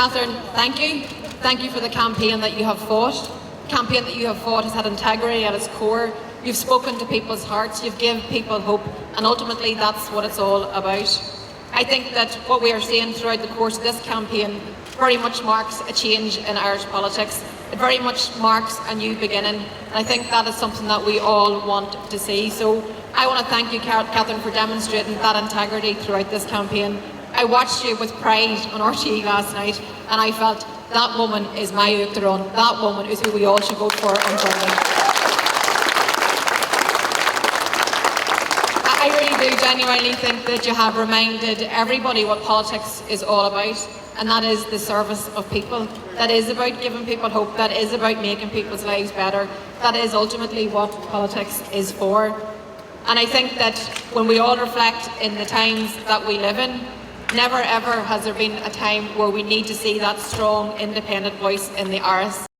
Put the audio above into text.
Catherine, thank you. Thank you for the campaign that you have fought. The campaign that you have fought has had integrity at its core. You've spoken to people's hearts, you've given people hope, and ultimately that's what it's all about. I think that what we are seeing throughout the course of this campaign very much marks a change in Irish politics. It very much marks a new beginning, and I think that is something that we all want to see. So I want to thank you, Catherine, for demonstrating that integrity throughout this campaign. I watched you with pride on RTE last night, and I felt that woman is my Uachtaráin. That woman is who we all should vote for on Friday. I really do genuinely think that you have reminded everybody what politics is all about, and that is the service of people. That is about giving people hope. That is about making people's lives better. That is ultimately what politics is for. And I think that when we all reflect in the times that we live in, never ever has there been a time where we need to see that strong, independent voice in the Áras.